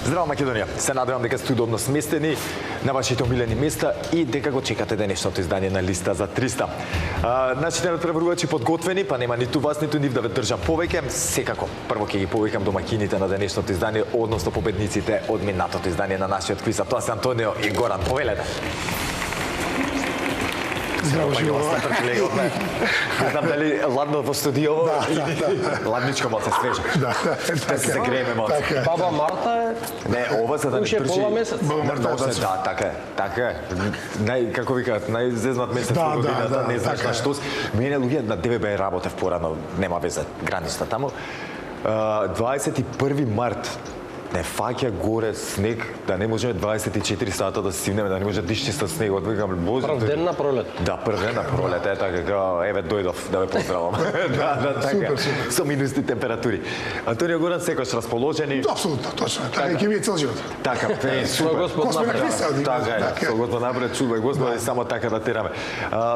Здраво Македонија, се надевам дека сте удобно сместени на вашите омилени места и дека го чекате денешното издание на Листа за 300. Нашите надпреварувачи подготвени, па нема ниту вас, ниту нив да ве држам повеќе. Секако, прво ќе ги повикам домаќините на денешното издание, односно победниците од минатото издание на нашиот квиз. Тоа се Антонио и Горан. Повелете. Здраво, живо. Не знам дали ладно во студиово, ладничко малце свежо. Да се загрееме малце. Баба Марта е... Не, ова за да не трчи... пола месец. Баба Марта е да, така е. Како викаат, најзезнат месец во годината, не знаеш на што. Мене луѓе на ДВБ работев порано, нема веза, граница таму. 21 март не фаќа горе снег, да не можеме 24 сата да стигнеме, да не може дишчиста снегот. Викам, Боже, Прв ден на пролет. Да, прв ден на пролет, е така, еве дојдов да ве поздравам. Да, така. Со минусни температури. Антонио Горан секојаш расположени. Апсолутно, точно. Така ќе биде цел живот. Така, супер. Господ напред. Така е, со Господ напред, чувај Господи, само така да тераме.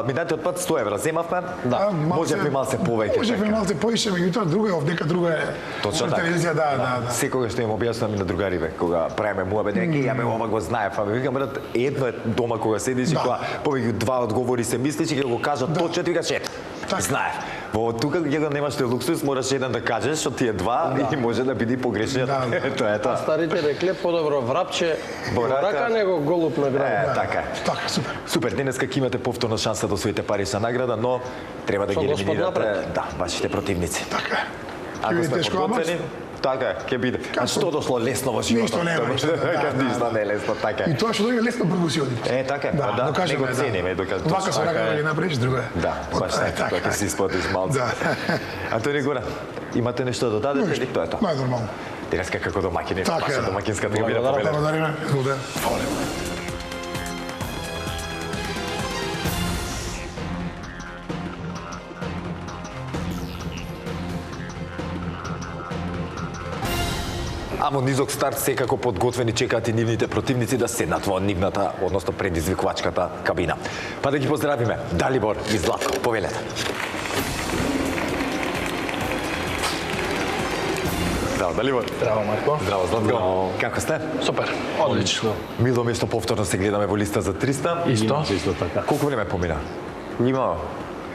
Минатиот пат 100 евра земавме. Да. Можеме малце повеќе. Можеме малце повеќе, меѓутоа друга овдека друга е. Точно така. Телевизија, да. Секогаш што им објаснувам и на другариве, кога правиме муабет, јаме ова го знаев, а викам брат, едно е дома кога седиш и кога повеќе два одговори се мислиш и ќе го кажат точно, ти викаш знаев. Во тука ќе го немаш тој луксус, мораш еден да кажеш, што тие два и може да биде погрешниот. Тоа е тоа. Старите рекле подобро врапче во рака него голуб на град. Така. Така, супер. Супер, денеска ќе имате повторно шанса да освоите парична награда, но треба да ги елиминирате вашите противници. Така. Ако сме подготвени, така, ќе биде. А што дошло лесно во животот? Ништо не е лесно, така. И тоа што дојде лесно бързо си одите. Така, да, не го цениме докато вака со рака да ги направиш друга. Да, баш така, ќе си исплатиш малце. Антони Горан, имате нешто да дадете или тоа е тоа? Најнормално. Денеска како домаќини, ваша домаќинската кабина Благодарам. победа. Благодариме. Благодарам. Амо низок старт секако подготвени чекаат и нивните противници да седнат во нивната, односно предизвикувачката кабина. Па да ги поздравиме. Далибор и Златко, повелете. Здраво, Далибор. Здраво, Марко. Здраво, Златко. Како сте? Супер. Одлично. Мило ми е што повторно се гледаме во Листа за 300. Исто така. Колку време помина? Има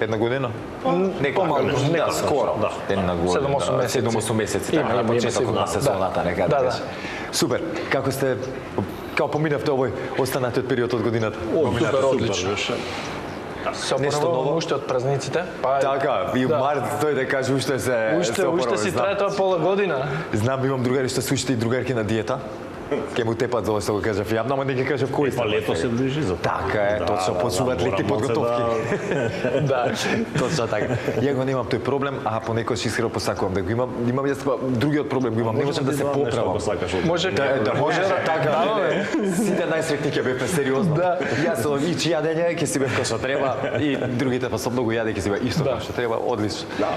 една година? Помалку, Да, скоро. Една година. 7-8 месеци. 7-8 месеци, така, на Има почетокот на сезоната, нека да кажа. Супер. Како сте, како поминавте овој останатиот период од годината? Супер, одлично. Се Нешто ново? опоравувам уште од празниците. Па Така, и март тој да каже уште се уште си трае тоа пола година. Знам, имам другари што се уште и другарки на диета. Ке му тепат за ова што го кажав јавно, ама не ги кажав кои сте. Па лето се ближи за тоа. Така е, точно, почнуваат летни подготовки. Да. Точно така. Ја го немам тој проблем, а понекогаш искрено посакувам да го имам. Имам јас другиот проблем го имам, не можам да се поправам. Може Може така. Сите најсреќни ќе бевме сериозно. Да. Јас со ичи јадење ќе си бев кој што треба и другите па со многу јаде ќе си бев исто кој што треба, одлично. Да.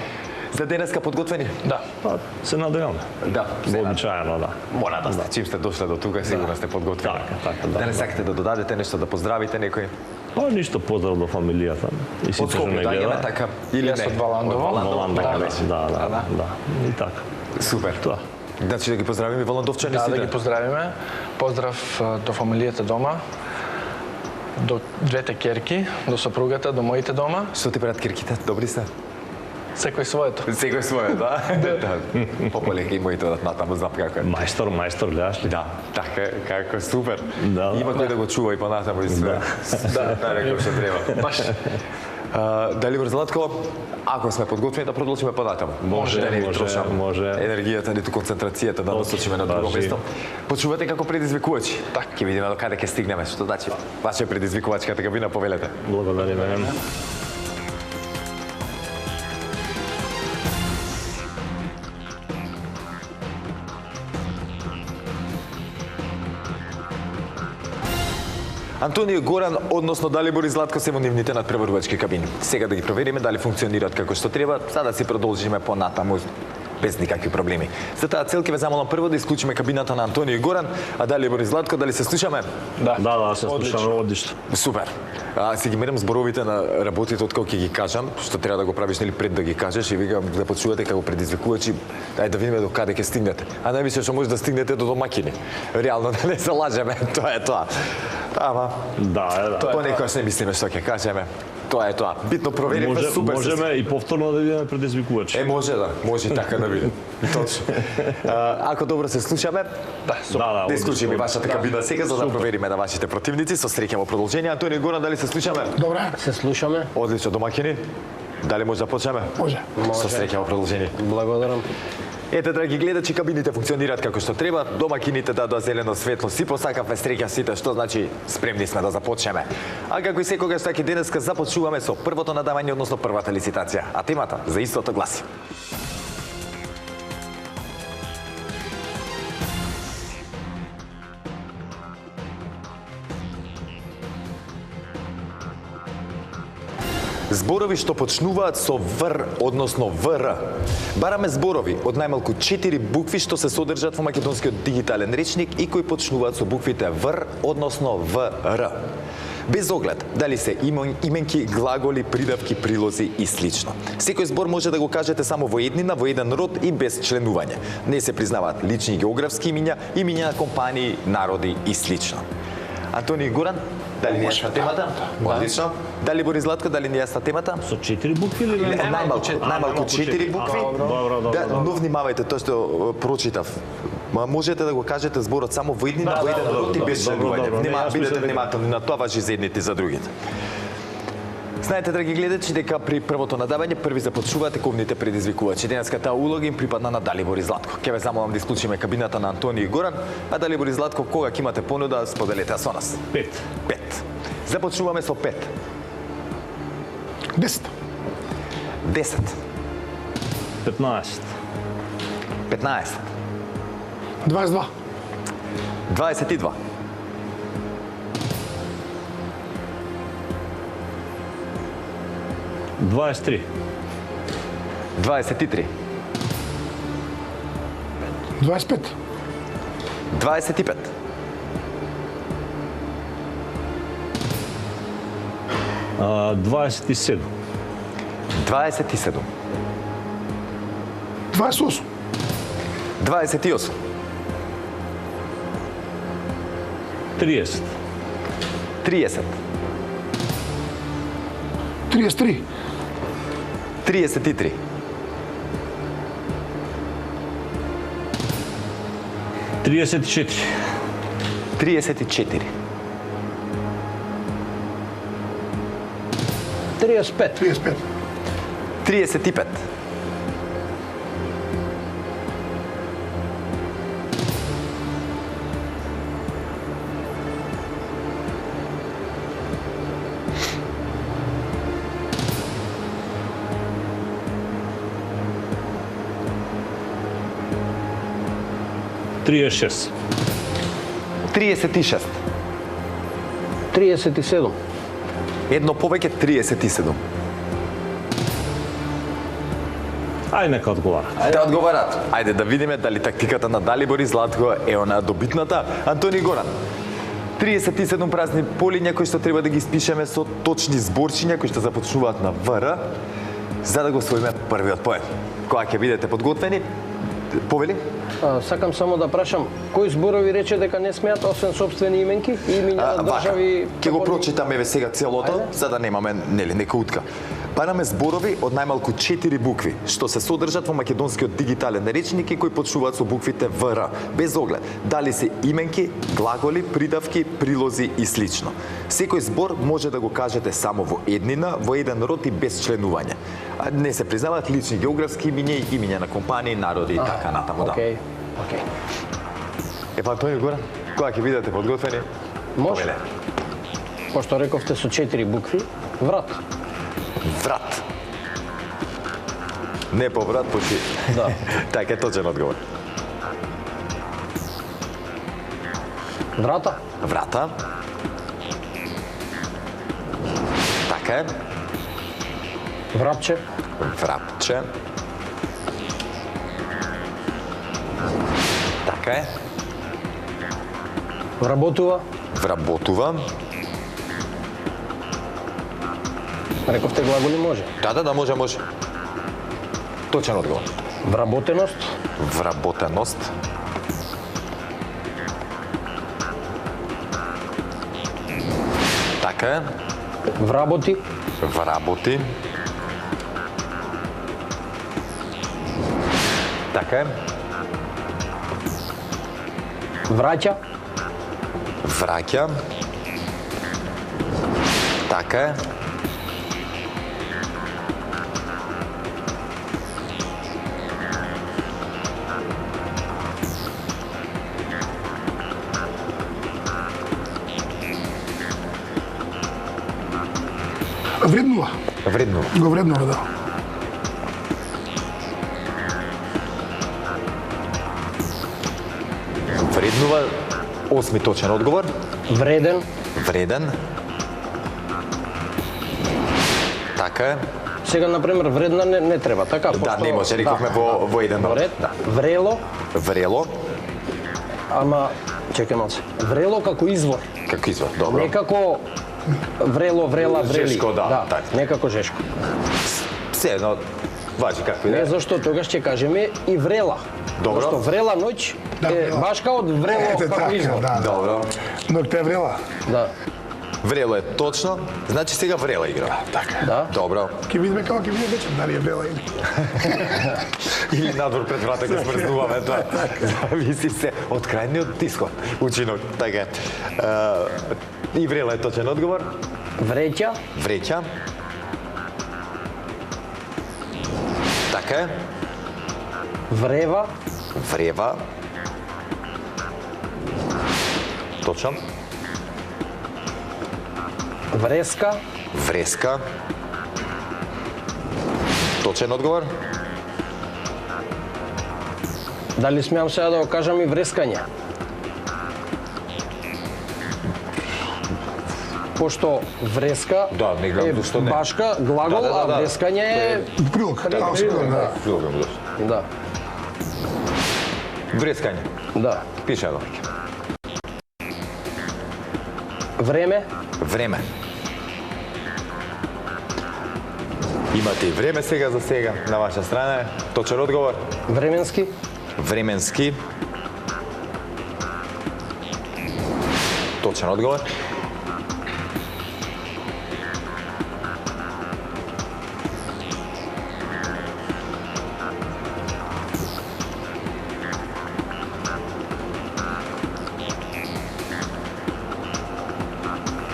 За денеска подготвени? Да. Па, се надеваме. Да. Вообичаено, да. Мора да сте, чим сте дошле до тука, сигурно сте подготвени. Така, да. Дали сакате да додадете нешто, да поздравите некој? Па ништо поздрав до фамилијата. И Од сите што Скопје ме доаѓаме гледа. така или Јас не? од Валандово. Валандово, Да. да. И така. Супер. Тоа. Значи да ги поздравиме валандовчани Да, сите. да ги поздравиме. Поздрав до фамилијата дома, до двете керки, до сопругата, до моите дома. Што ти прават кирките? Добри се? Секој своето. Секој своје, да? Да. Пополека и моите одат натаму, знам како е. Мајстор, гледаш ли? Да, така е, како супер. Да. Има кој да го чува и понатаму и све. Да, реков што треба. Баш. Далибор Златко, ако сме подготвени да продолжиме понатаму. Може, да не ви трошам може. енергијата, ниту концентрацијата да насочиме на друго Важи. место. Почувате како предизвикувачи. Така. Ќе видиме до каде ќе стигнеме. Што значи ваша предизвикувачката кабина, повелете. Благодариме. Антонио Горан, односно Далибор и Златко се во нивните надпреварувачки кабини. Сега да ги провериме дали функционираат како што треба, за да си продолжиме понатаму без никакви проблеми. За таа цел ќе ве замолам прво да исклучиме кабината на Антонио и Горан, а дали Борис Златко, дали се слушаме? Да, се слушаме одлично. Супер. Си ги мерам зборовите на работите од кога ќе ги кажам, што треба да го правиш нели пред да ги кажеш и викам да почувате како предизвикувачи, ајде да видиме до каде ќе стигнете. А највише што може да стигнете до домакини. Реално да не се лажеме, тоа е тоа. Ама Да. понекогаш не мислиме што ќе кажеме. Тоа е тоа. Битно проверивме супер. Можеме и повторно да видиме предизвикувачи. Може и така да видим. Точно. Ако добро се слушаме, Да, да исклучиме вашата кабина сега за да провериме на вашите противници. Со среќа во продолжение. Антонио и Горан, дали се слушаме? Добре. Се слушаме. Одлично, домакини. Дали може да почнеме? Може. Со среќа во продолжение. Благодарам. Ете, драги гледачи, кабините функционираат како што треба, домакините дадоа зелено светло, си посакавме среќа сите, што значи спремни сме да започнеме. А како и секогаш таки денеска започнуваме со првото надавање, односно првата licitacija, а темата за истото гласи. Зборови што почнуваат со ВР, односно ВР. Бараме зборови од најмалку 4 букви што се содржат во македонскиот дигитален речник и кои почнуваат со буквите ВР, односно ВР. Без оглед дали се именки, глаголи, придавки, прилози и слично. Секој збор може да го кажете само во еднина, во еден род и без членување. Не се признаваат лични географски имиња, имиња на компании, народи и слично. Антонио и Горан, дали ни е ясна темата? Одлично. Дали Борис Златко, дали ни е ясна темата? Со 4 букви или не? Најмалку 4 букви. Добро. Но внимавајте тоа што прочитав. Можете да го кажете зборот само во еднина, во еден род и без членување. Бидете внимателни на тоа, важи за едните и за другите. Знаете, драги гледачи, дека при првото надавање први започнуваат тековните предизвикувачи. Денеска таа улога им припадна на Дали Борис Златко. Ке ве замолам да исклучиме кабината на Антонио и Горан, а Дали Борис Златко, кога ќе имате понуда, споделете со нас. 5. 5. Започнуваме со 5. 10. 10. 15. 15. 22. 22. 23. 23. 25. 25. 27. 27. 28. 28. 30. 30. 33. 33. 34. 34. 35. 35. 35. 36. 36. 37. Едно повеќе 37. Ај нека одговара. Да одговарат. Ајде да видиме дали тактиката на Дали Борис Златко е она добитната. Антонио Горан. 37 празни полиња кои што треба да ги испишеме со точни зборчиња кои што започнуваат на ВР за да го освоиме првиот поен. Кога ќе бидете подготвени, повели? Сакам само да прашам, кои зборови рече дека не смеат освен собствени именки и имиња на држави? Ќе го прочитаме ве сега целото, за да немаме нека утка. Бараме зборови од најмалку 4 букви, што се содржат во македонскиот дигитален речник и кои почнуваат со буквите ВР, без оглед дали се именки, глаголи, придавки, прилози и слично. Секој збор може да го кажете само во еднина, во еден род и без членување. Не се признаваат лични географски имиња, имиња на компании, народи и така натаму. Океј. Епа, Антонио Горан, кога ќе бидете подготвени? Може. Повеле. Пошто рековте со 4 букви, врат. Врат. Не по врат, по ши. Да. Така е точен одговор. Врата. Врата. Така е. Врапче. Врапче. Така е. Вработува. Вработува. Рековте глаголи може. Да, може. Точен одговор. Вработеност. Вработеност. Така е. Вработи. Вработи. Така е. Враќа. Враќа. Така е. Вреднува. Вреднува. Го вреднува, да. Вреднува. 8 точен одговор. Вреден. Вреден. Така е. Сега, например, вредна не треба, така? Да, не може, рековме во еден Во дел. ред. Да. Врело, Врело. ама чекај малце. Врело како извор, Како извор, добро. не како врело, врела, врели. Жешко, да, така. Не како жешко. Се едно, важи како и да Не, е. зашто тогаш ќе кажеме и врела. Добро. Зашто врела ноќ Да, е врела. башка од врело Ете како така, извор. да. Добро. Ноќта е врела. Да, Врело е точно, значи сега врела игра. Така. да. Добро. Ќе видиме како ќе видиме вечер дали е врела или. Или надвор пред врата ќе смрзнуваме тоа. Зависи се од крајниот исход, учинок. Така е. И врела е точен одговор. Вреќа, Вреќа. Така е. врева, Врева. Точно. вреска, Вреска. Точен одговор. дали смеам сега да го кажам и врескање? Пошто вреска Да, не гледам е зашто не. башка, глагол, Да. а врескање е... Прилог. Да, да. Да, Врескање. да. Пише го. Време, Време. Имате и време сега за сега на ваша страна. Точен одговор. временски, Временски. Точен одговор.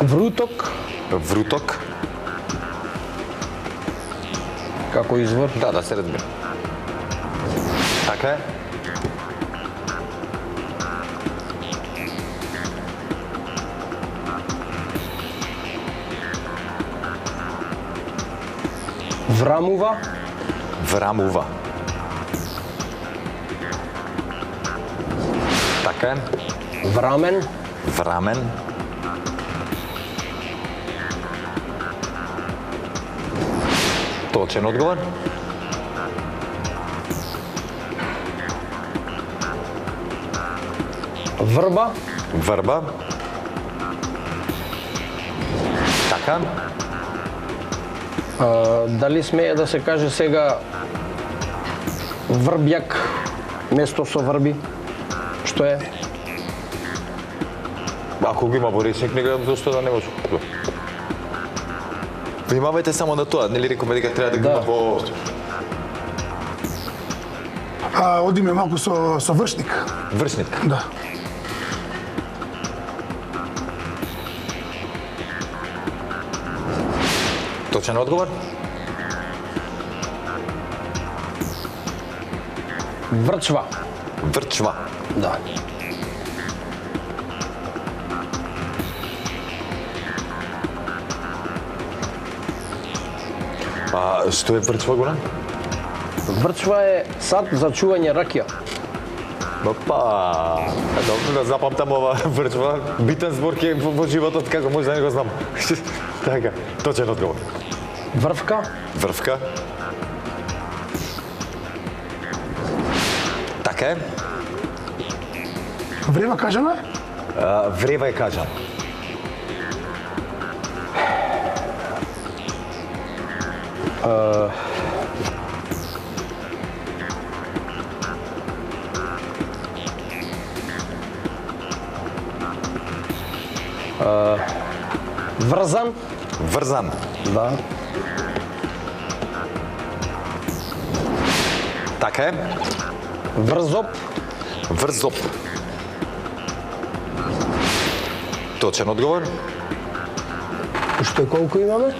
вруток, Вруток. како извор, Да се разбира. Така е. врамува, Врамува. Така е. врамен, Врамен. Точен одговор. врба, Врба. Така. дали смее да се каже сега врбјак место со врби, што е? Ако го има во речник, не гледам зашто да не може. Внимавајте само на тоа, нели рековме дека треба да го Да. има во... Одиме малку со вршник. Вршник. Да. Точен одговор? Врчва. Врчва. Да. Што е врчва, Горан? Врчва е сад за чување ракија. Па, добро да запамтам ова врчва. Битен збор ке во животот, како може да не го знам. Така, точен одговор. Врвка, Врвка. Така е. Врева кажана? Врева е кажан. Врзан? Врзан. Да. Така е. Врзоп? Врзоп. Точен одговор. Уште колку имаме?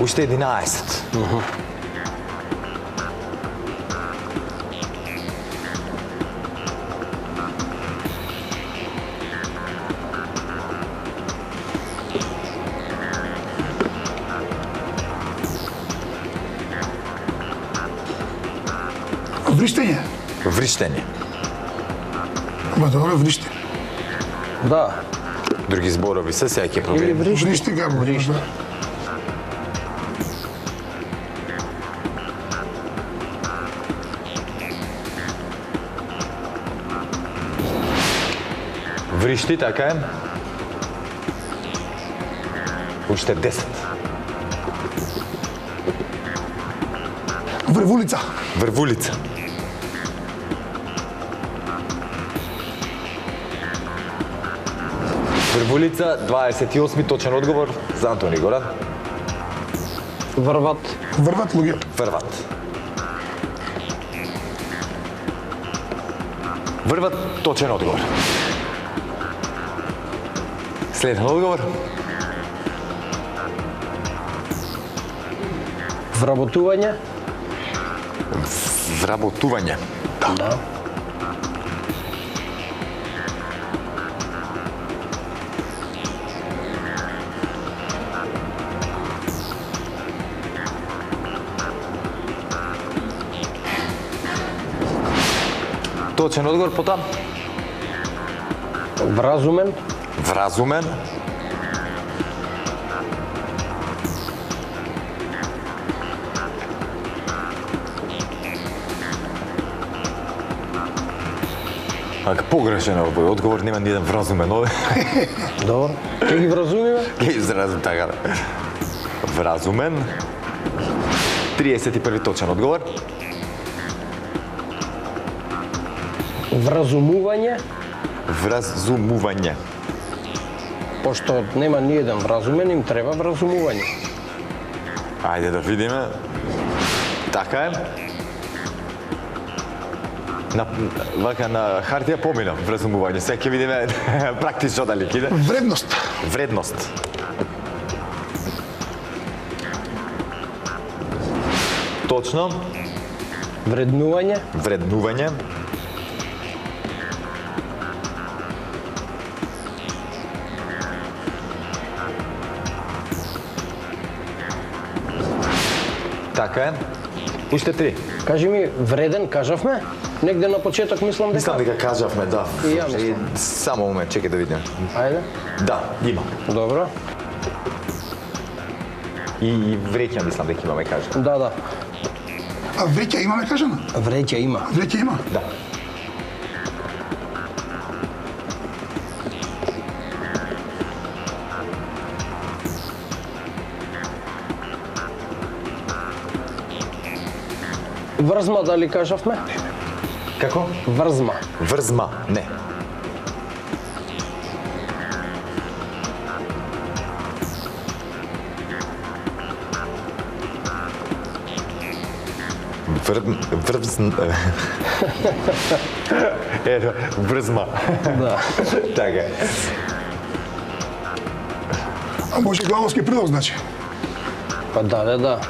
Уште 11. Вриштење? Вриштење. Ба, добро, вриштење. Да. Други зборови се сега ќе Или пробием. вришти? Вришти гамо. Вришти. Вришти, така е. Уште 10. Врвулица? Врвулица. Врвулица, 28 точен одговор за Антони Горан. Врват? Врват луѓе? Врват. Врват, точен одговор. Следен одговор. Вработување? Вработување. Да. Точен одговор потам. Вразумен? Вразумен. Ако погрешен е овој одговор, нема ни еден вразумен овде. Добро. Ќе ги вразумиме? Ке изразим така. Вразумен. 31 точен одговор. Вразумување? Вразумување. Пошто нема ни еден вразумен, им треба вразумување. Ајде да видиме. Така е. Вака на хартија помина вразумување. Сега ќе видиме практично дали ќе иде. Вредност? Вредност. Точно. Вреднување? Вреднување. Така е. Уште 3. Кажи ми, вреден кажавме? Негде на почеток мислам дека. Мислам дека кажавме, да. И ја мислам. Само момент, чекај да видим. Ајде. Да, има. Добро. И вреќа мислам дека имаме кажа. Да, да. А вреќа имаме кажана? Вреќа има. Вреќа има? Да. Врзма дали кажавме? Како? Врзма. Врзма, не. Ето, врзма. Да. Така е. А може главовски прилог, значи? Па да.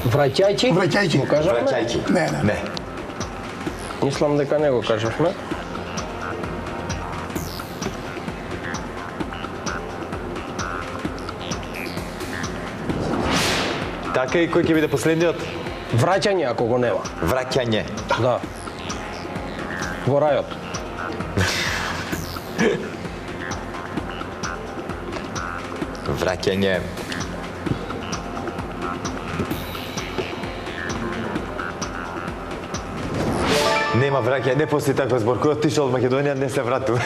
Враќајќи? Враќајќи. Го кажавме? Враќајќи. Не. Не. Мислам дека не го кажавме. Така и кој ќе биде последниот? Враќање ако го нема. Враќање. Да. Во рајот. Враќање. Нема враќање, не постои таква збор. Кој отишол од Македонија не се вратил.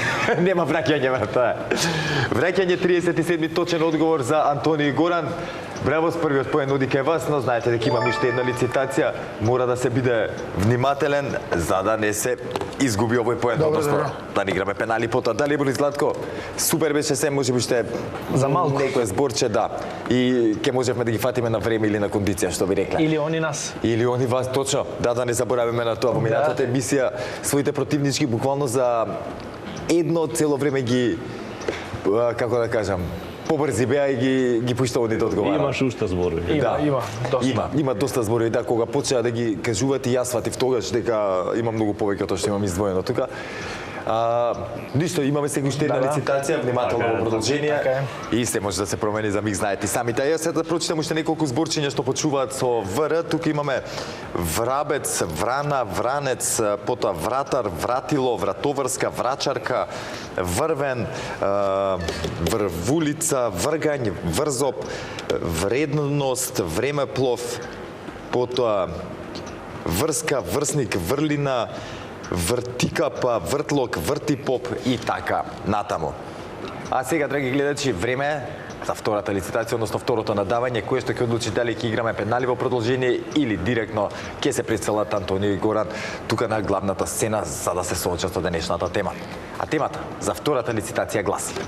Нема враќање, брат, тоа е. Враќање 37 точен одговор за Антони и Горан. Браво, с првиот поен оди кај вас, но знаете дека имаме уште една лицитација. Мора да се биде внимателен за да не се изгуби овој поен, односно да не играме пенали потоа. Дали Боли Златко, супер беше се, можеби уште За малку. некој зборче, да. И ќе можевме да ги фатиме на време или на кондиција, што би рекле. Или они нас. Или они вас, точно. Да не заборавиме на тоа. Во минатата емисија своите противнички буквално за едно цело време ги, како да кажам, побрзи беа и ги пушта они да одговараат. Имаш уште зборови. Има доста. Има доста зборови, да, кога почеа да ги кажуваат и јас фатив тогаш дека има многу повеќе од тоа што имам издвоено тука. Ништо, имаме сега уште една лицитација, внимателно во продолжение и се може да се промени за миг, знаете самите. Јас сега да прочитам уште неколку зборчиња што почуваат со ВР. Тука имаме врабец, врана, вранец, потоа вратар, вратило, вратоврска, врачарка, врвен, врвулица, вргањ, врзоп, вредност, времеплов, потоа врска, врсник, врлина, вртикапа, вртлок, вртипоп и така натаму. А сега, драги гледачи, време е за втората лицитација, односно второто надавање, кое што ќе одлучи дали ќе играме пенали во продолжение или директно ќе се преселат Антонио и Горан тука на главната сцена за да се соочат со денешната тема. А темата за втората лицитација гласи: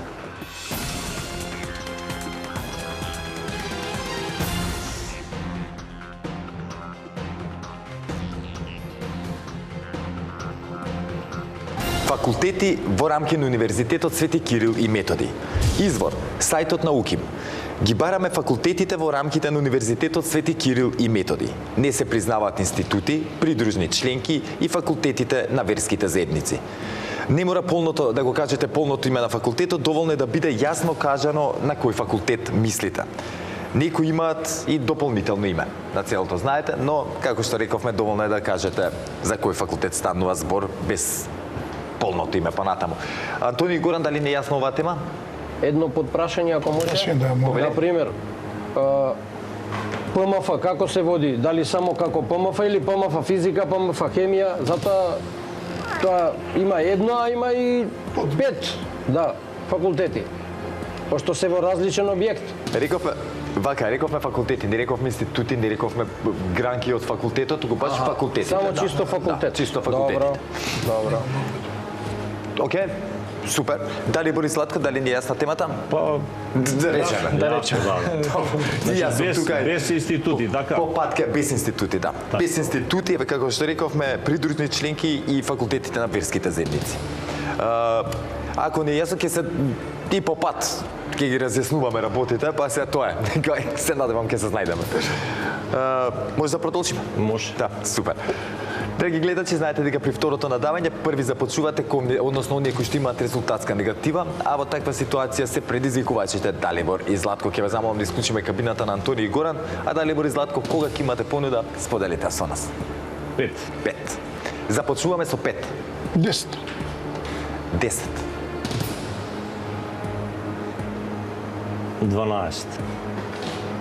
факултети во рамки на Универзитетот Свети Кирил и Методи. Извор, сајтот на УКИМ. Ги бараме факултетите во рамките на Универзитетот Свети Кирил и Методи. Не се признаваат институти, придружни членки и факултетите на верските заедници. Не мора полното да го кажете полното име на факултетот, доволно е да биде јасно кажано на кој факултет мислите. Некои имаат и дополнително име на целото, знаете, но како што рековме, доволно е да кажете за кој факултет станува збор без полното име понатаму. Антони и Горан, дали не е јасно оваа тема? Едно подпрашање, ако може. Да, може. Например, ПМФ како се води? Дали само како ПМФ или ПМФ физика, ПМФ хемија? Затоа тоа има едно, а има и 5, да, факултети. Пошто се во различен објект. Рековме факултети, не рековме институти, не рековме гранки од факултетот, туку баш факултети. Само чисто факултет. Да, чисто факултети. Добро. Океј, супер. Дали Борис Златко, дали не е јасна темата? Па, Да речеме. без институти, така? По патка без институти, да. Без институти, како што рековме, придружни членки и факултетите на верските заедници. Ако не е јасно, ќе се и по пат ќе ги разјаснуваме работите, па сега тоа е. Се надевам ќе се знајдеме. Може да продолжиме? Може. Да, супер. Драги гледачи, знаете дека при второто надавање први започнувате, односно оние кои што имаат резултатска негатива, а во таква ситуација се предизвикувачите Далибор и Златко. Ќе ве замолам да исклучиме кабината на Антони и Горан, а Далибор и Златко, кога ќе имате понуда, споделите со нас. 5. 5. Започнуваме со 5. 10. 10. 12.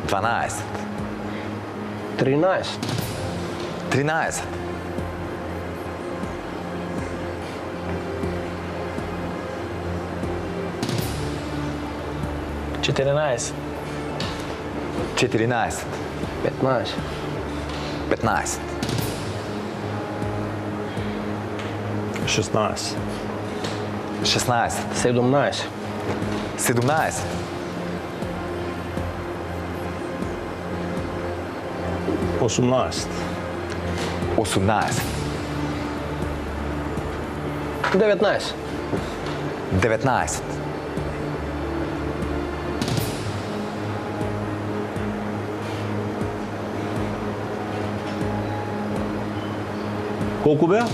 12. 13. 13. 14. 14. 15. 15. 16. 16. 17. 17. 18. 18. 19. 19. Колку беа?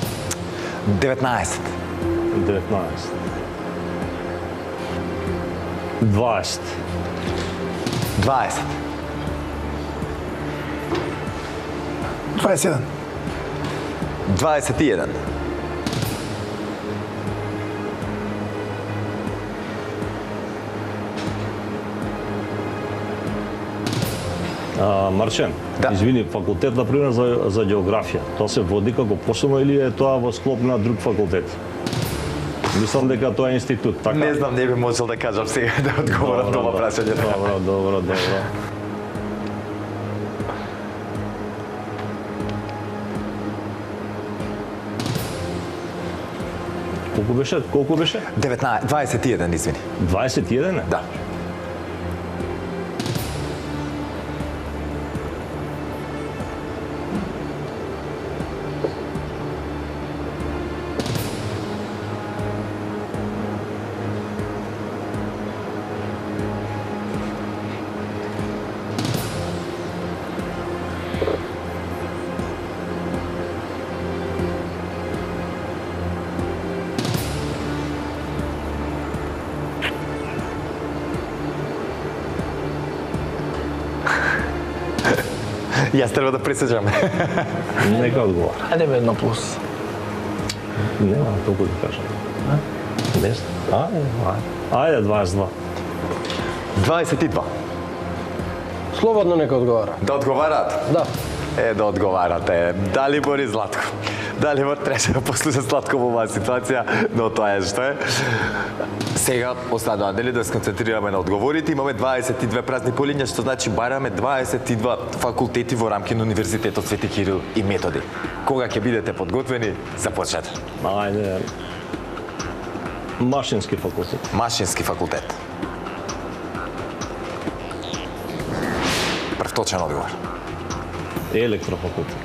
19. 19. 20. 20. 21. 21. 23. Марчен, Да. извини, факултет, например, за географија, тоа се води како посебно или е тоа во склоп на друг факултет? Мислам дека тоа е институт, така? Не знам, не би можел да кажам сега да одговорам тоа прашање. Добро. Колку беше? 21, извини. 21? Да. Јас треба да пресеđам. Нека одговора. Ајде бе едно плюс. Нема толку да кажам. Не знам. Ајде 22. 22. Слободно нека одговара. Да одговараат? Да. Да одговарате. Дали Борис Златко? Дали Бор требаше да послуша Златко во оваа ситуација, но тоа е што е. Сега останува дали да се концентрираме на одговорите. Имаме 22 празни полиња, што значи бараме 22 факултети во рамки на Универзитетот Свети Кирил и Методи. Кога ќе бидете подготвени, започнете. Ајде. Машински факултет. Машински факултет. Прв точен одговор. Електрофакултет.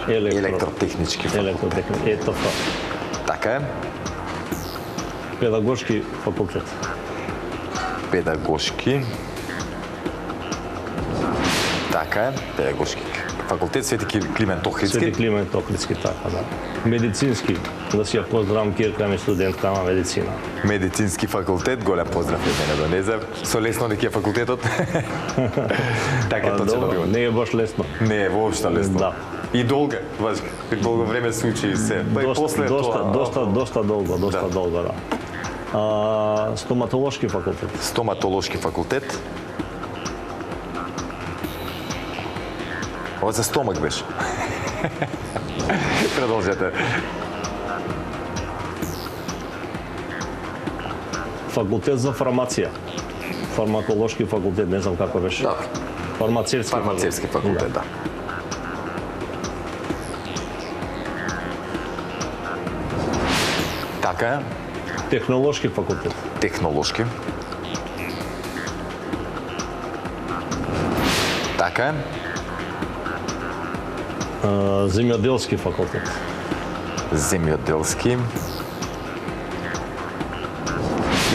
Електротехнички факултет. Електротехнички. ЕТФ. Така е. Педагошки факултет. Педагошки. Така е. Педагошки факултет Свети Климент Охридски. Свети Климент Охридски, така, да. Медицински. Да си ја поздравам Кирка ми студентка на медицина. Медицински факултет, голем поздрав од мене до Незев. Со лесно дека е факултетот. Така точно одговор. Не е баш лесно. Не е воопшто лесно. Да. И долго, баш, долго време се учи и се. Па и после тоа. Доста долго, да. Стоматолошки факултет. Стоматолошки факултет. Ова за стомак беше. Продолжете. Факултет за фармација. Фармаколошки факултет, не знам како беше. Добро. Фармацевски факултет, да. Така е. Технолошки факултет. Технолошки. Така е. Земјоделски факултет. Земјоделски.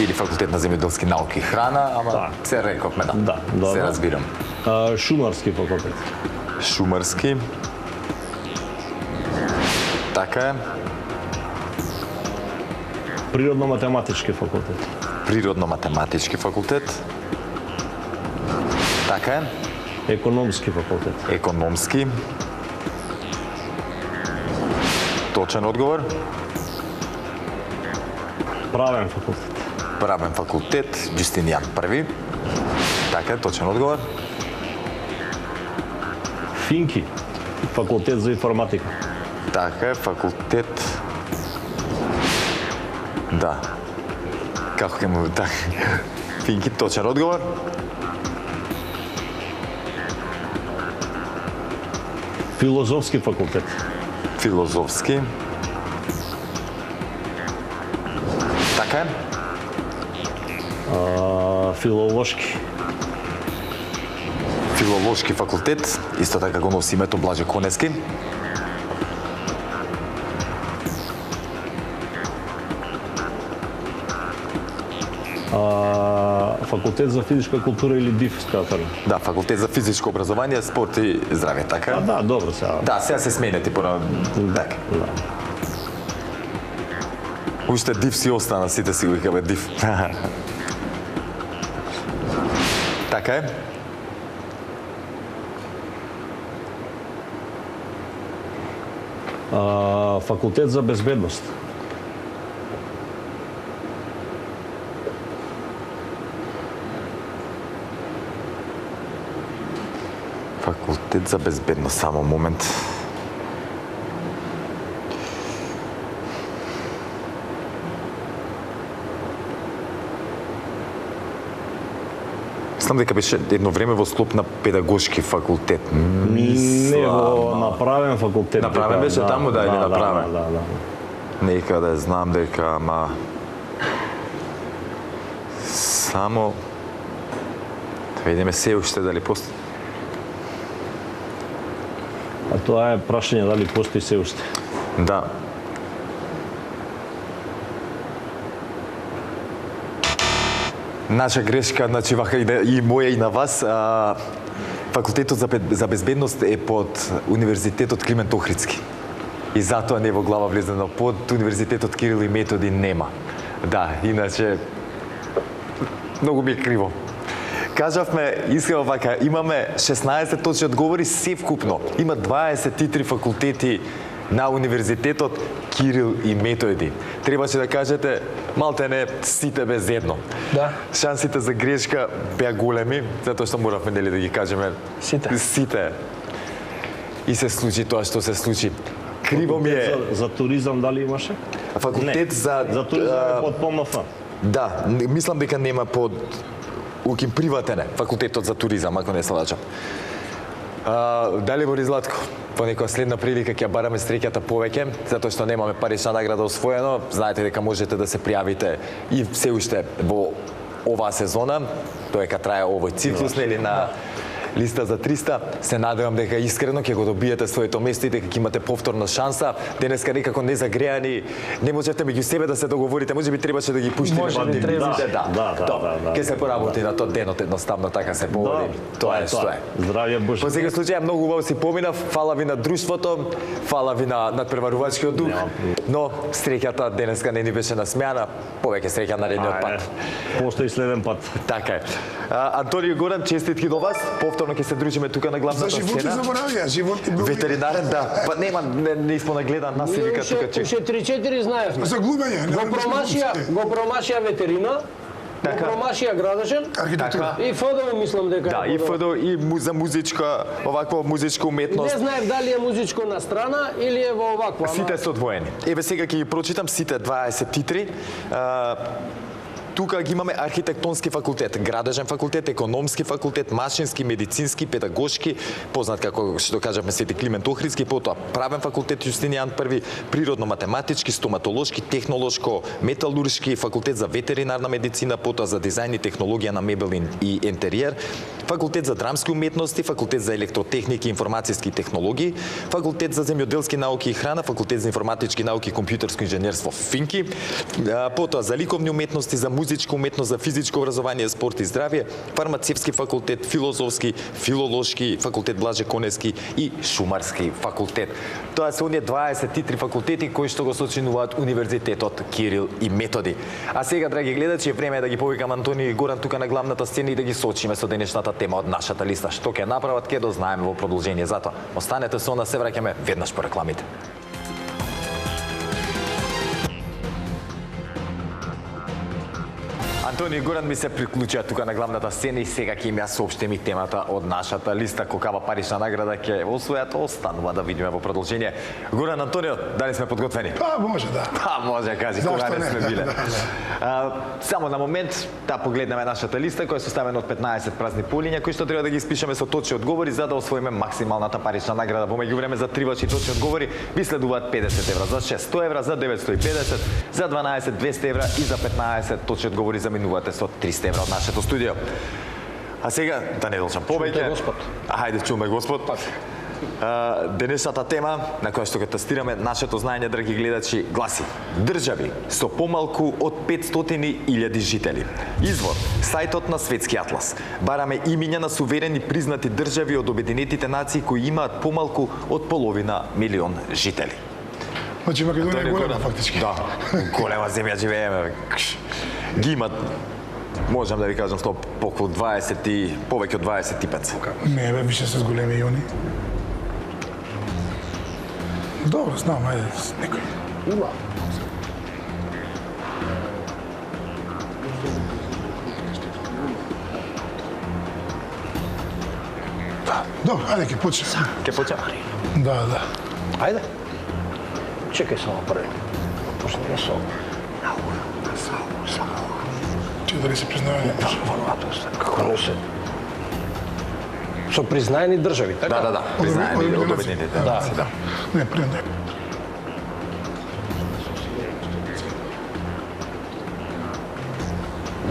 Или факултет на земјоделски науки и храна, ама Да. се рековме, да. Да, добро. Се разбирам. Шумарски факултет. Шумарски. Така е. Природно-математички факултет. Природно-математички факултет. Така е. Економски факултет. Економски. Точен одговор. Правен факултет. Правен факултет, Џустинијан први. Така е, точен одговор. Финки. Факултет за информатика. Така е, факултет. Да. Како ќе му така? Финки, точен одговор. Филозофски факултет. Филозофски. Така е. Филолошки. Филолошки факултет, исто така го носи името Блаже Конески. Факултет за физичка култура или ДИФ, скатарам. Да, факултет за физичко образование, спорт и здравје, така? Да, добро сега. Да, сега се сменети пора. Така. Да. Уште див си остана, сите си го викаме див. Така е. Факултет за безбедност. Факултет за безбедност, само момент. Мислам дека беше едно време во склоп на педагошки факултет. Не во направен факултет. Направен дека, беше таму, да, или направен? Да. Некаде знам дека, ама само да видиме се уште дали постои. А тоа е прашање дали постои се уште. Да. Наша грешка, значи вака и моја и на вас. Факултетот за безбедност е под Универзитетот Климент Охридски. И затоа не во глава влезено, под Универзитетот Кирил и Методи нема. Да, иначе многу ми е криво. Кажавме, искрено вака, имаме 16 точни одговори се вкупно. Има 23 факултети на Универзитетот Кирил и Методи. Требаше да кажете малтене сите без едно. Да. Шансите за грешка беа големи, затоа што моравме нели да ги кажеме сите. И се случи тоа што се случи. Криво ми е. За туризам дали имаше? Факултет за туризам е под ПМФ. Да, мислам дека нема под уким приватен е факултетот за туризам, ако не се лажам. Дали Борис Златко? По некоја следна прилика ќе бараме среќата повеќе, затоа што немаме парична награда освоено. Знаете дека можете да се пријавите и се уште во оваа сезона, доека трае овој циклус, нели, на листа за 300. Се надевам дека искрено ќе го добиете своето место и дека ќе имате повторна шанса. Денеска некако незагреани, не можете меѓу себе да се договорите, можеби требаше да ги пуштиме вадниците. Да. Ќе се поработи на тоа денот едноставно, така се поводи. Тоа е што е. Здравје Боже. Во секој случај многу убаво си поминав, фала ви на друштвото, фала ви на надпреварувачкиот дух, но среќата денеска не ни беше насмеана, повеќе среќа наредниот пат. Постои следен пат. Така е. Антонио Горан, честитки до вас. Повторно ќе се дружиме тука на главната За живот и сцена. заборавија, живот и Ветеринарен, да. Па нема, не исполна гледан нас и вика тука че. Уште 3-4 знаевме. За глумење, Го промашија ветерина, го промашија градежен, архитектура. и ФДО мислам дека. Да, и ФДО и за музичка, оваква музичка Не уметност. знаев дали е музичко на страна или е во оваква. Сите се одвоени. Еве сега ќе ги прочитам сите 23. Тука ги имаме архитектонски факултет, градежен факултет, економски факултет, машински, медицински, педагошки, познат како што кажавме Свети Климент Охридски, потоа правен факултет Јустинијан I, природно-математички, стоматолошки, технолошко, металуршки, факултет за ветеринарна медицина, потоа за дизајн и технологија на мебел и интериер, факултет за драмски уметности, факултет за електротехника и информацијски технологии, факултет за земјоделски науки и храна, факултет за информатички науки и компјутерско инженерство Финки, потоа за ликовни уметности, за музичка уметност, за физичко образование, спорт и здравје, фармацевски факултет, филозофски, филолошки, факултет Блаже Коневски и шумарски факултет. Тоа се оние 23 факултети кои што го сочинуваат Универзитетот Кирил и Методи. А сега, драги гледачи, е време да ги повикам Антонио и Горан тука на главната сцена и да ги сочиме со денешната тема од нашата листа. Што ќе направат, ќе дознаеме во продолжение. Затоа, останете со нас, се враќаме веднаш по рекламите. Антонио и Горан ми се приклучија тука на главната сцена и сега ќе им ја соопштим и темата од нашата листа. Кокава парична награда ќе освојат, останува да видиме во продолжение. Горан, Антонио, дали сме подготвени? Па, може, да. Па, може, кажи, кога не сме биле. Само на момент да погледнеме нашата листа која е составена од 15 празни полиња кои што треба да ги испишеме со точни одговори за да освоиме максималната парична награда. Во меѓувреме за 3 точни одговори ви следуваат 50 евра, за 6 100 евра, за 950, за 12 200 евра и за 15 точни одговори заминувате со 300 евра од нашето студио. А сега да не должам повеќе. Чуйте Господ. Хајде, чуме Господ. Денешната тема на која што го тестираме нашето знаење, драги гледачи, гласи: држави со помалку од 500.000 жители. Извор: сајтот на Светски атлас. Бараме имиња на суверени признати држави од Обединетите нации кои имаат помалку од половина милион жители. Значи Македонија е голема фактички. Да, голема земја живееме. Ги имат, можам да ви кажам, што околу 20 и повеќе од 25. Не, бе, више се големи и они. Добро, знам, ајде, некој. Да, Добро, ајде ќе почнеме. Ке почнеме. Да, да. Ајде. Чекај само први. Почнеме со Че дали се признавање? како не се. Со признаени држави, така? Да. Признаени од Обединетите нации, да. Не, признавање.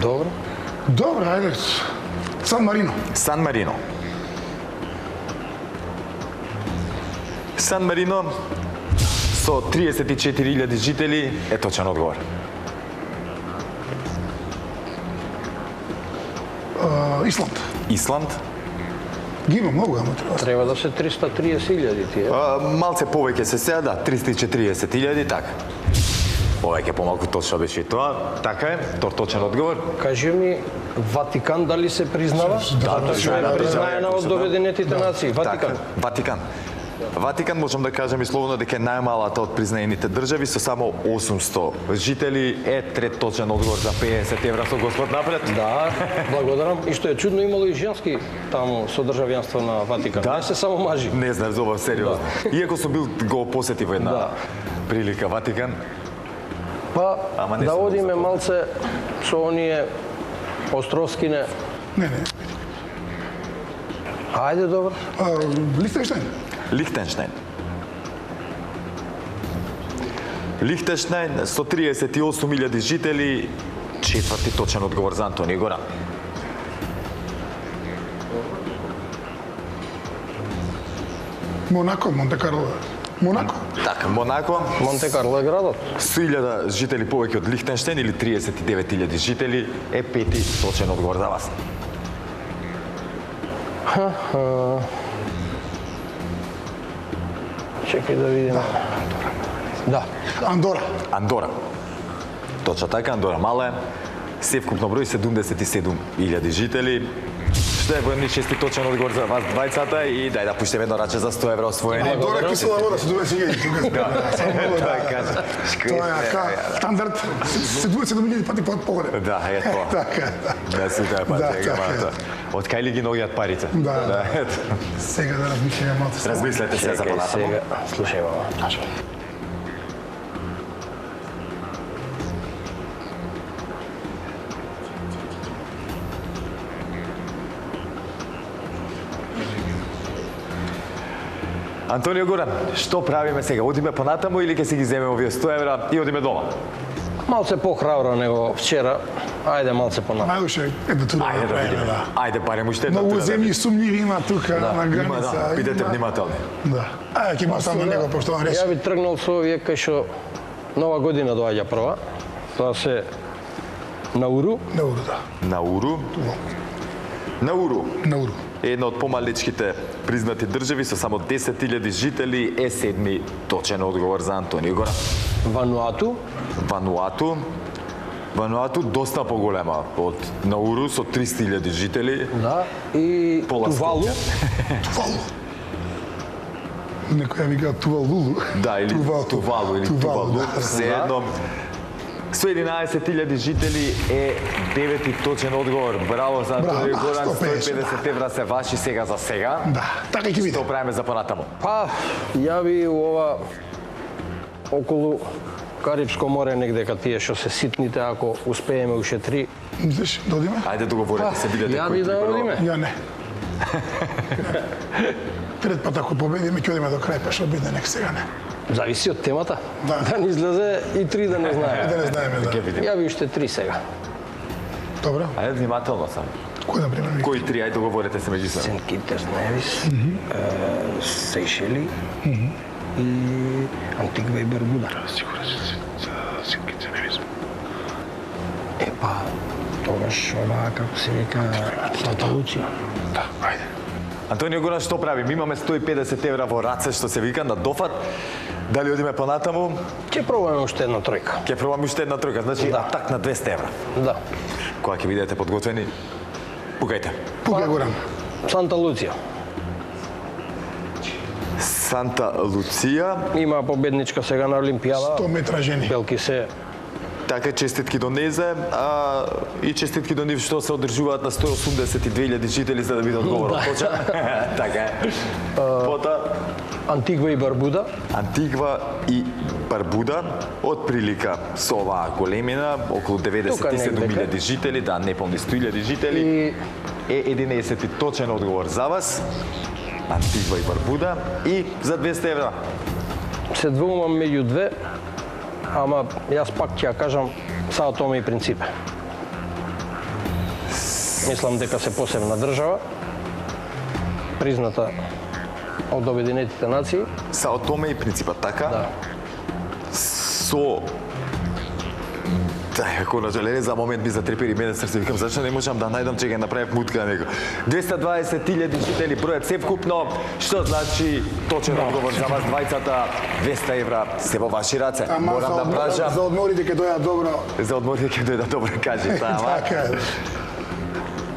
Добро. Добро, ајде. Сан Марино. Сан Марино. Сан Марино со 34.000 жители е точен одговор. Исланд. Исланд. Ги има многу, ама треба. Треба да се 330.000 тие. Малце повеќе се сега, да, 340.000, така. Повеќе помалку точно беше и тоа. Така е, точен одговор. Кажи ми, Ватикан дали се признава? Да, Тоа што е признаена од Обединетите нации, Ватикан. Така, Ватикан. Ватикан можам да кажам и словно дека е најмалата од признаените држави со само 800 жители. Е трет точен одговор за 50 евра со Господ напред. Да, благодарам. И што е чудно, имало и женски таму со државјанство на Ватикан. Да? Не се само мажи. Не знам за ова сериозно. Иако сум бил го посетив во една Да. прилика Ватикан. Па, Ама не да сум одиме запознат. малце со оние островскине. Не. Ајде, добро. Лихтенштейн. Лихтенштейн. Лихтенштейн со 38.000 жители, четврти точен одговор за Антони Горан. Монако, Монте Карло. Монако. Така, Монако Монте Карло е градот. со 1000 жители повеќе од Лихтенштейн или 39.000 жители е пети точен одговор за вас. Чекај да видиме. Да. Андора. Андора. Точно така, Андора мала е. Севкупно број 77.000 жители. Што е војни шести точен одговор за вас двајцата и дај да пуштиме едно раче за 100 евра освоени. Андора кисела вода, се дуе сигајќи тука. Тоа кажа. Тоа е ака, стандард, се дуе 7.000 пати поголем. Да, ето. Така, да. Да се таа Да, пати, така е. мата. Од кај ли ги ногиат парите? Да. ето. Сега да размислиме малце. Размислете се за Чекај понатаму. сега. Слушај ова. Антонио Горан, што правиме сега? Одиме понатаму или ќе си ги земеме овие 100 евра и одиме дома? Малце похрабро него вчера. Ајде малце понапред. Најуше, ето тука Ајде да видиме. да. Ајде барем уште Многу тука да земји сумњиви има тука на Има, граница. да, бидете има- внимателни. Да. Ајде, ќе имам само него, пошто он Ја реши. би тргнал со овие кај што Нова година доаѓа прва. Тоа се Науру. Науру, да. Науру. Науру. Науру. Една од помалечките признати држави со само 10.000 жители е седми точен одговор за Антонио Горан. Вануату. Вануату. Вануату доста поголема од Науру со 300.000 жители. Да. И Пола Тувалу. Скопје. Тувалу. Некој ја вика Тувалулу. Да, или Тувалу, или Тувалу. да. Се едно. Со 11.000 жители е девети точен одговор. Браво за Антонио Браво, Горан, 150, 150 евра се ваши сега за сега. Да, така ќе биде. Што правиме за понатаму? Па, ја би у ова околу Карипско море негде тие што се ситните, ако успееме уште 3. Мислиш, да одиме? Ајде договорете се, бидете Ја кој би да ти одиме. Ја не. Пред пат ако победиме, ќе одиме до крај, па што биде, нек сега не. Зависи од темата. Да. Да ни излезе и 3 да не знае. Да не знаеме, да. Ќе видиме. Ја би уште 3 сега. Добро. Ајде внимателно само. Кој да пример? Кои три, ајде договорете се меѓу себе. Сент Китс Невис, Сейшели и Антигва и Барбуда. Сигурен за ситките не визме. Епа, тогаш ова, како се вика, Санта Луција. Да, ајде. Антонио Горан, што прави? Ми имаме 150 евра во раце, што се вика, на дофат. Дали одиме понатаму? Ќе пробаме уште една тројка. Ќе пробаме уште една тројка, значи Да. атак на 200 евра. Да. Кога ќе бидете подготвени, пукајте. Пукај Горан. Санта Луција. Санта Луција, Има победничка сега на Олимпијада. 100 метра жени. Белки се така честитки до незе, и честитки до нив што се одржуваат на 182.000 жители за да биде одговорот точен. Така е. Пота Антигва и Барбуда. Антигва и Барбуда, од прилика со оваа големина, околу 97.000 жители, да, неполни 100.000 жители, е 11 точен одговор за вас. Антигва и Барбуда и за 200 евра. Се двумам меѓу две, ама јас пак ќе ја кажам Сао Томе и Принципе. Мислам дека се посебна држава, призната од Обединетите нации. Сао Томе и Принципа, така? Да. Со... Ако на жалење за момент ми затрепери мене срце, викам зашто не можам да најдам че ќе направив мутка него. 220.000 жители бројат севкупно, што значи точен одговор за вас двајцата, 200 евра се во ваши раце. Морам да прашам. За одморите ќе дојдат добро. За одморите ќе дојдат добро, кажи тама. Така е.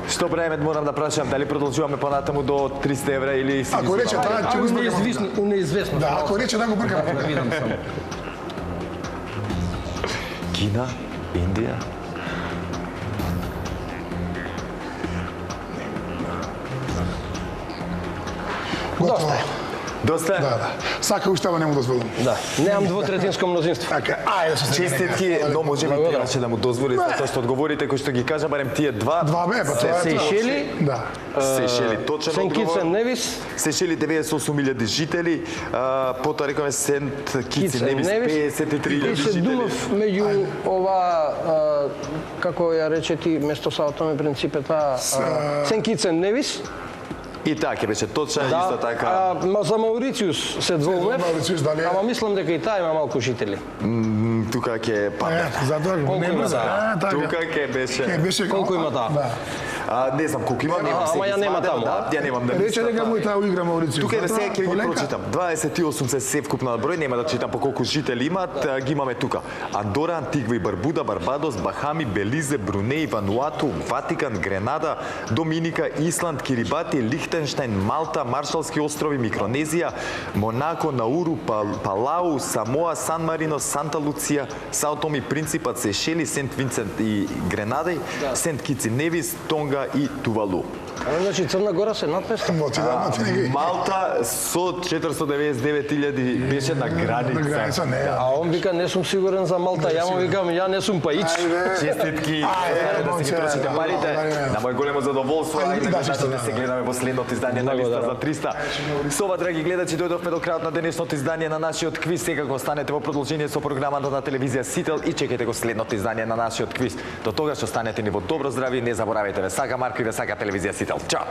Што правиме, морам да прашам, дали продолжуваме понатаму до 300 евра или си Ако рече таа, ќе го збркаме. Неизвестно. Да, ако рече да го бркаме. Да видам само. Кина, Индија. Готово. Доста? Да, да. Сака уште, ама не му дозволам. Да, немам двотретинско мнозинство. Така, ајде со Честитки, но може би требаше да му дозволи затоа што одговорите кои што ги кажа барем тие два. Два бе, па тоа е. Сейшели, Да. Сейшели точен Сен Китс одговор. енд Невис, Сейшели 98.000 жители, потоа рекаме Сент Китс Китс енд енд Невис Невис. 53.000 И се жители. думав меѓу ова, како ја рече ти, место Сао Томе Принципе, таа Сен Китс енд Невис. И така ќе беше точна, исто така. Ма за Маурициус се двоумев, Маурициус, дали е? ама мислам дека и таа има малку жители. Тука ќе падне. Затоа го Колку не има брза. таа? Така. Тука ќе беше. Ќе беше Колку има таа? Да. Не знам колку има, немам ама ја нема таму, да, ја немам да Рече дека му и таа уигра Маурициус. Тука е сега ќе ги Полека. прочитам. 28 се севкупно на број, нема да читам по колку жители имаат, ги имаме тука. Андора, Антигва и Барбуда, Барбадос, Бахами, Белизе, Брунеј, Вануату, Ватикан, Гренада, Доминика, Исланд, Кирибати, Лихтенштајн, Малта, Маршалски острови, Микронезија, Монако, Науру, Палау, Самоа, Сан Марино, Санта Луција, Сао Томе и Принципат, Сейшели, Сент Винсент и Гренадај, Сент Китс и Невис, Тонга и Тувалу. Значи Црна Гора се надместа. Моти да, моти не ги. Малта со 499.000 беше на граница. На граница, не. А он вика, не сум сигурен за Малта, ја му викам, ја не сум паич. Честитки, да си ги трошите парите. На мој големо задоволство, а и на да се гледаме последното издание на листа за 300. Со ова, драги гледачи, дојдовме до крајот на денешното издание на нашиот квиз. Секако останете во продолжение со програмата на телевизија Сител и чекајте го следното издание на нашиот квиз. До тогаш останете ни во добро здравје и не заборавајте, ве сака Марко и ве сака телевизија Сител. Чао!